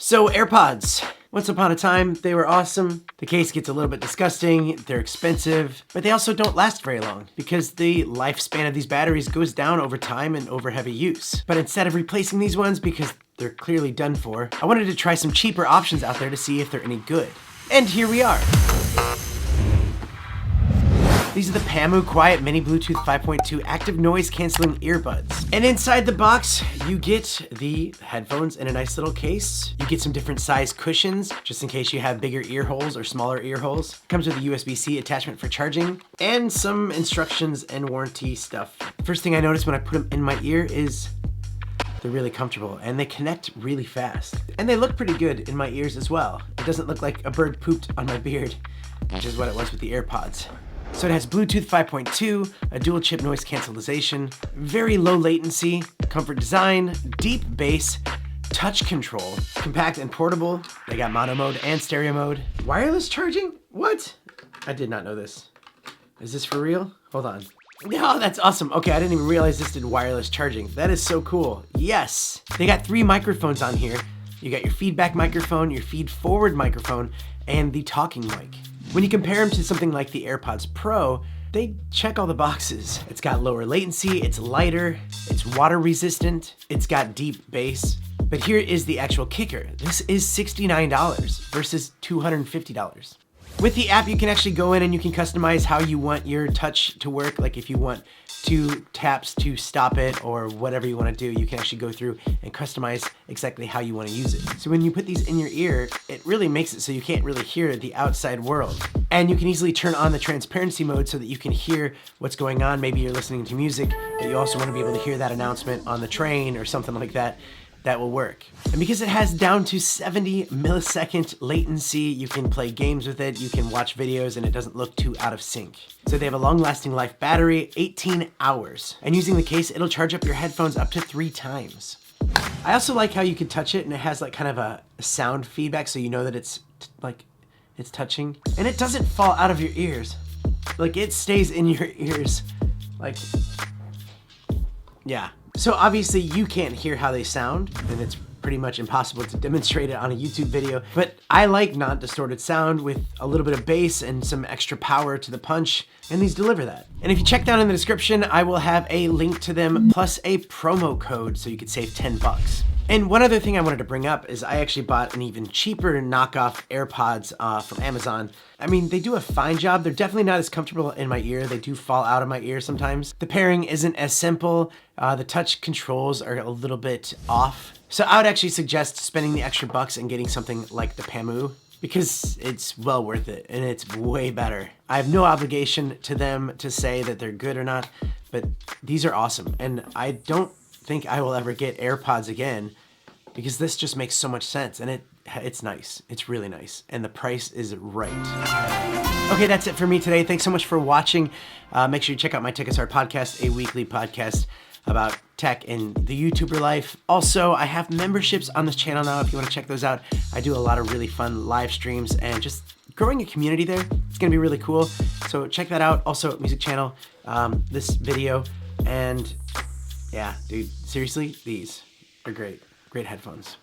So AirPods. Once upon a time, they were awesome. The case gets a little bit disgusting, they're expensive, but they also don't last very long because the lifespan of these batteries goes down over time and over heavy use. But instead of replacing these ones because they're clearly done for, I wanted to try some cheaper options out there to see if they're any good. And here we are. These are the PaMu Quiet Mini Bluetooth 5.2 Active Noise Canceling Earbuds. And inside the box, you get the headphones in a nice little case. You get some different size cushions, just in case you have bigger ear holes or smaller ear holes. Comes with a USB-C attachment for charging, and some instructions and warranty stuff. First thing I noticed when I put them in my ear is they're really comfortable and they connect really fast. And they look pretty good in my ears as well. It doesn't look like a bird pooped on my beard, which is what it was with the AirPods. So it has Bluetooth 5.2, a dual chip noise cancellation, very low latency, comfort design, deep bass, touch control, compact and portable. They got mono mode and stereo mode. Wireless charging? What? I did not know this. Is this for real? Hold on. Oh, that's awesome. Okay, I didn't even realize this did wireless charging. That is so cool. Yes. They got 3 microphones on here. You got your feedback microphone, your feed forward microphone, and the talking mic. When you compare them to something like the AirPods Pro, they check all the boxes. It's got lower latency, it's lighter, it's water resistant, it's got deep bass. But here is the actual kicker. This is $69 versus $250. With the app, you can actually go in and you can customize how you want your touch to work. Like if you want 2 taps to stop it or whatever you want to do, you can actually go through and customize exactly how you want to use it. So when you put these in your ear, it really makes it so you can't really hear the outside world. And you can easily turn on the transparency mode so that you can hear what's going on. Maybe you're listening to music, but you also want to be able to hear that announcement on the train or something like that. That will work. And because it has down to 70 millisecond latency, you can play games with it, you can watch videos, and it doesn't look too out of sync. So they have a long-lasting life battery, 18 hours. And using the case, it'll charge up your headphones up to 3 times. I also like how you can touch it and it has like kind of a sound feedback so you know that it's touching. And it doesn't fall out of your ears. Like it stays in your ears. Like, yeah. So obviously you can't hear how they sound, and it's pretty much impossible to demonstrate it on a YouTube video, but I like non-distorted sound with a little bit of bass and some extra power to the punch, and these deliver that. And if you check down in the description, I will have a link to them plus a promo code so you could save 10 bucks. And one other thing I wanted to bring up is I actually bought an even cheaper knockoff AirPods from Amazon. I mean, they do a fine job. They're definitely not as comfortable in my ear. They do fall out of my ear sometimes. The pairing isn't as simple. The touch controls are a little bit off. So I would actually suggest spending the extra bucks and getting something like the PaMu because it's well worth it and it's way better. I have no obligation to them to say that they're good or not, but these are awesome. And I don't think I will ever get AirPods again because this just makes so much sense and it's nice. It's really nice. And the price is right. Okay, that's it for me today. Thanks so much for watching. Make sure you check out my Tech is Hard podcast, a weekly podcast about tech and the YouTuber life. Also, I have memberships on this channel now if you want to check those out. I do a lot of really fun live streams and just growing a community there. It's gonna be really cool. So check that out. Also, music channel, this video, and yeah, dude, seriously, these are great. Great headphones.